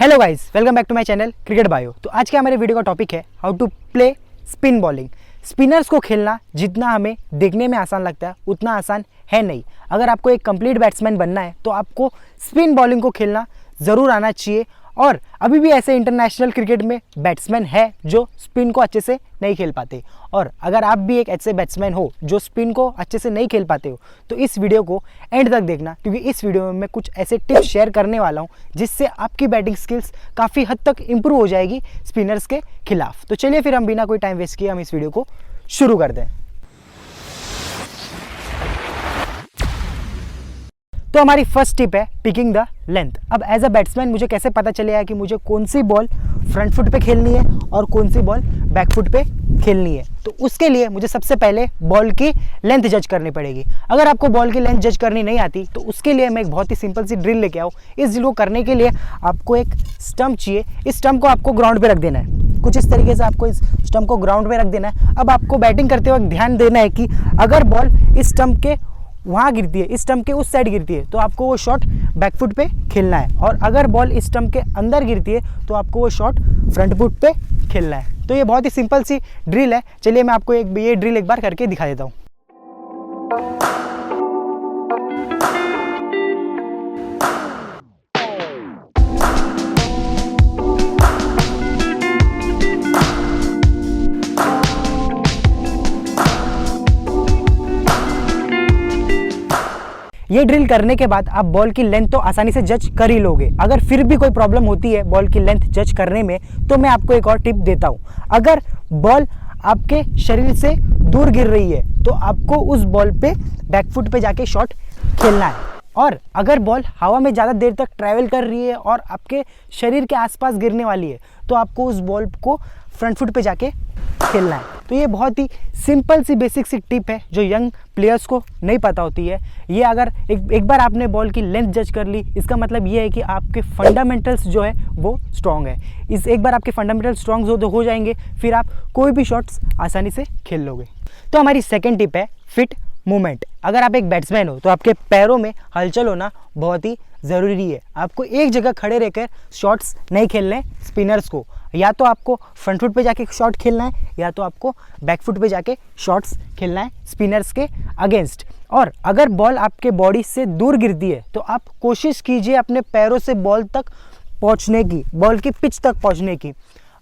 Hello guys, welcome back to my channel cricket bio. तो आज के हमारे वीडियो का टॉपिक है how to play spin bowling. Spinners को खेलना जितना हमें देखने में आसान लगता है उतना आसान है नहीं। अगर आपको एक कंप्लीट बैट्समैन बनना है तो आपको स्पिन बॉलिंग को खेलना ज़रूर आना चाहिए। और अभी भी ऐसे इंटरनेशनल क्रिकेट में बैट्समैन है जो स्पिन को अच्छे से नहीं खेल पाते। और अगर आप भी एक ऐसे बैट्समैन हो जो स्पिन को अच्छे से नहीं खेल पाते हो तो इस वीडियो को एंड तक देखना, क्योंकि इस वीडियो में मैं कुछ ऐसे टिप्स शेयर करने वाला हूं जिससे आपकी बैटिंग स्किल्स काफ़ी हद तक इंप्रूव हो जाएगी स्पिनर्स के खिलाफ। तो चलिए फिर हम बिना कोई टाइम वेस्ट किए हम इस वीडियो को शुरू कर दें। तो हमारी फर्स्ट टिप है पिकिंग द लेंथ। अब एज अ बैट्समैन मुझे कैसे पता चलेगा कि मुझे कौन सी बॉल फ्रंट फुट पे खेलनी है और कौन सी बॉल बैक फुट पे खेलनी है। तो उसके लिए मुझे सबसे पहले बॉल की लेंथ जज करनी पड़ेगी। अगर आपको बॉल की लेंथ जज करनी नहीं आती तो उसके लिए मैं एक बहुत ही सिंपल सी ड्रिल लेके आऊँ। इस ड्रिल को करने के लिए आपको एक स्टंप चाहिए। इस स्टंप को आपको ग्राउंड पे रख देना है। कुछ इस तरीके से आपको इस स्टंप को ग्राउंड पे रख देना है। अब आपको बैटिंग करते वक्त ध्यान देना है कि अगर बॉल इस स्टंप के वहाँ गिरती है, इस स्टंप के उस साइड गिरती है, तो आपको वो शॉट बैक फुट पे खेलना है। और अगर बॉल इस स्टंप के अंदर गिरती है तो आपको वो शॉट फ्रंट फुट पे खेलना है। तो ये बहुत ही सिंपल सी ड्रिल है। चलिए मैं आपको ये ड्रिल एक बार करके दिखा देता हूँ। ये ड्रिल करने के बाद आप बॉल की लेंथ तो आसानी से जज कर ही लोगे। अगर फिर भी कोई प्रॉब्लम होती है बॉल की लेंथ जज करने में तो मैं आपको एक और टिप देता हूँ। अगर बॉल आपके शरीर से दूर गिर रही है तो आपको उस बॉल पे बैक फुट पे जाके शॉट खेलना है। और अगर बॉल हवा में ज़्यादा देर तक ट्रैवल कर रही है और आपके शरीर के आसपास गिरने वाली है तो आपको उस बॉल को फ्रंट फुट पे जाके खेलना है। तो ये बहुत ही सिंपल सी बेसिक सी टिप है जो यंग प्लेयर्स को नहीं पता होती है। ये अगर एक बार आपने बॉल की लेंथ जज कर ली, इसका मतलब ये है कि आपके फंडामेंटल्स जो है वो स्ट्रॉन्ग है। एक बार आपके फंडामेंटल स्ट्रॉन्ग हो जाएंगे फिर आप कोई भी शॉट्स आसानी से खेल लोगे। तो हमारी सेकेंड टिप है फिट मूवमेंट। अगर आप एक बैट्समैन हो तो आपके पैरों में हलचल होना बहुत ही ज़रूरी है। आपको एक जगह खड़े रहकर शॉट्स नहीं खेलने स्पिनर्स को। या तो आपको फ्रंट फुट पे जाके शॉट खेलना है या तो आपको बैक फुट पे जाके शॉट्स खेलना है स्पिनर्स के अगेंस्ट। और अगर बॉल आपके बॉडी से दूर गिरती है तो आप कोशिश कीजिए अपने पैरों से बॉल तक पहुंचने की, बॉल की पिच तक पहुंचने की।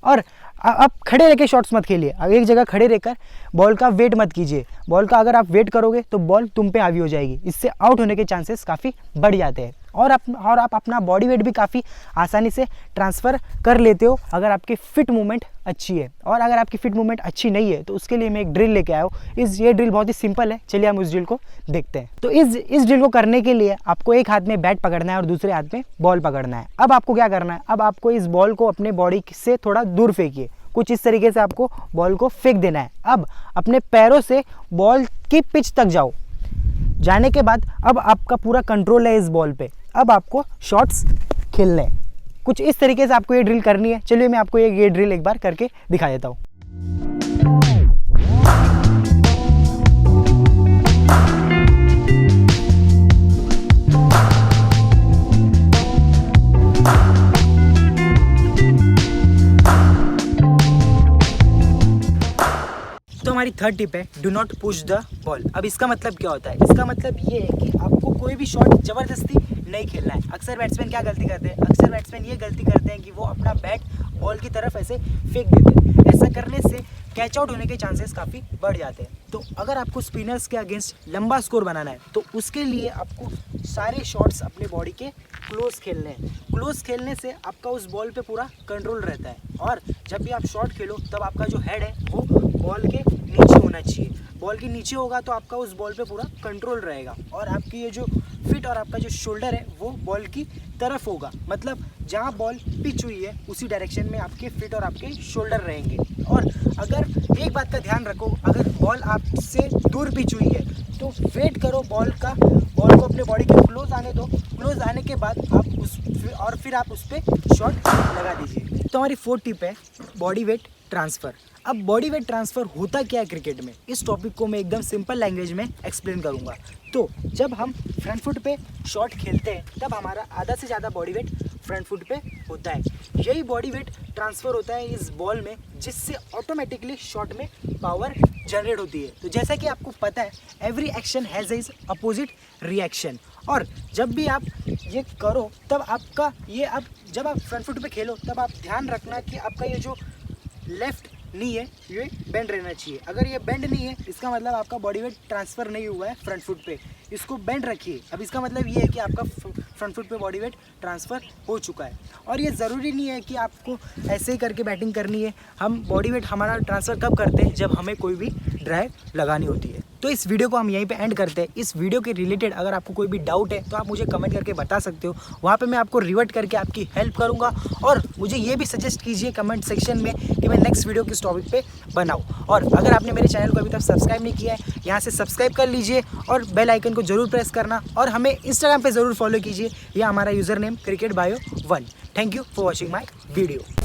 और आप खड़े रह के शॉट्स मत खेलिए। एक जगह खड़े रहकर बॉल का वेट मत कीजिए। बॉल का अगर आप वेट करोगे तो बॉल तुम पे हावी हो जाएगी। इससे आउट होने के चांसेस काफ़ी बढ़ जाते हैं। और आप अपना बॉडी वेट भी काफ़ी आसानी से ट्रांसफ़र कर लेते हो अगर आपकी फिट मूवमेंट अच्छी है। और अगर आपकी फिट मूवमेंट अच्छी नहीं है तो उसके लिए मैं एक ड्रिल लेके आया हूँ। ये ड्रिल बहुत ही सिंपल है। चलिए हम उस ड्रिल को देखते हैं। तो इस ड्रिल को करने के लिए आपको एक हाथ में बैट पकड़ना है और दूसरे हाथ में बॉल पकड़ना है। अब आपको क्या करना है, अब आपको इस बॉल को अपने बॉडी से थोड़ा दूर फेंकिए। कुछ इस तरीके से आपको बॉल को फेंक देना है। अब अपने पैरों से बॉल की पिच तक जाओ। जाने के बाद अब आपका पूरा कंट्रोल है इस बॉल पे। अब आपको शॉट्स खेलने हैं। कुछ इस तरीके से आपको ये ड्रिल करनी है। चलिए मैं आपको ये ड्रिल एक बार करके दिखा देता हूँ। तो हमारी थर्ड टिप है do not push the ball. अब इसका मतलब क्या होता है? इसका मतलब ये है कि आपको कोई भी शॉट ज़बरदस्ती नहीं खेलना है। अक्सर बैट्समैन क्या गलती करते हैं? अक्सर बैट्समैन ये गलती करते हैं कि वो अपना बैट बॉल की तरफ ऐसे फेंक देते हैं। ऐसा करने से कैच आउट होने के चांसेस काफ़ी बढ़ जाते हैं। तो अगर आपको स्पिनर्स के अगेंस्ट लंबा स्कोर बनाना है तो उसके लिए आपको सारे शॉट्स अपने बॉडी के क्लोज खेलने हैं। क्लोज खेलने से आपका उस बॉल पे पूरा कंट्रोल रहता है। और जब भी आप शॉट खेलो तब आपका जो हेड है वो बॉल के नीचे होना चाहिए। बॉल के नीचे होगा तो आपका उस बॉल पे पूरा कंट्रोल रहेगा। और आपकी ये जो फिट और आपका जो शोल्डर है वो बॉल की तरफ होगा। मतलब जहाँ बॉल पिच हुई है उसी डायरेक्शन में आपके फिट और आपके शोल्डर रहेंगे। और अगर एक बात का ध्यान रखो, अगर बॉल आपसे दूर पिच हुई है तो वेट करो बॉल को अपने बॉडी के क्लोज आने दो। क्लोज आने के बाद आप फिर आप उस पर शॉट लगा दीजिए। तो हमारी फोर्थ टिप है बॉडी वेट ट्रांसफ़र। अब बॉडी वेट ट्रांसफ़र होता क्या है क्रिकेट में, इस टॉपिक को मैं एकदम सिंपल लैंग्वेज में एक्सप्लेन करूंगा। तो जब हम फ्रंट फुट पे शॉट खेलते हैं तब हमारा आधा से ज़्यादा बॉडी वेट फ्रंट फुट पे होता है। यही बॉडी वेट ट्रांसफ़र होता है इस बॉल में, जिससे ऑटोमेटिकली शॉट में पावर जनरेट होती है। तो जैसा कि आपको पता है, every action has is opposite reaction, और जब भी आप ये करो तब आपका ये आप जब आप फ्रंट फुट पे खेलो तब आप ध्यान रखना कि आपका ये जो लेफ्ट नी है ये बेंड रहना चाहिए। अगर ये बेंड नहीं है इसका मतलब आपका बॉडी वेट ट्रांसफ़र नहीं हुआ है फ्रंट फुट पे, इसको बेंड रखिए। अब इसका मतलब ये है कि आपका फ्रंट फुट पे बॉडी वेट ट्रांसफ़र हो चुका है। और ये ज़रूरी नहीं है कि आपको ऐसे ही करके बैटिंग करनी है। हम बॉडी वेट हमारा ट्रांसफ़र कब करते हैं, जब हमें कोई भी ड्राइव लगानी होती है। तो इस वीडियो को हम यहीं पे एंड करते हैं। इस वीडियो के रिलेटेड अगर आपको कोई भी डाउट है तो आप मुझे कमेंट करके बता सकते हो, वहाँ पे मैं आपको रिवर्ट करके आपकी हेल्प करूँगा। और मुझे ये भी सजेस्ट कीजिए कमेंट सेक्शन में कि मैं नेक्स्ट वीडियो किस टॉपिक पे बनाऊँ। और अगर आपने मेरे चैनल को अभी तक सब्सक्राइब नहीं किया है, यहाँ से सब्सक्राइब कर लीजिए और बेल आइकन को जरूर प्रेस करना, और हमें इंस्टाग्राम पर ज़रूर फॉलो कीजिए। यह हमारा user name cricketbio1। Thank you for watching my video.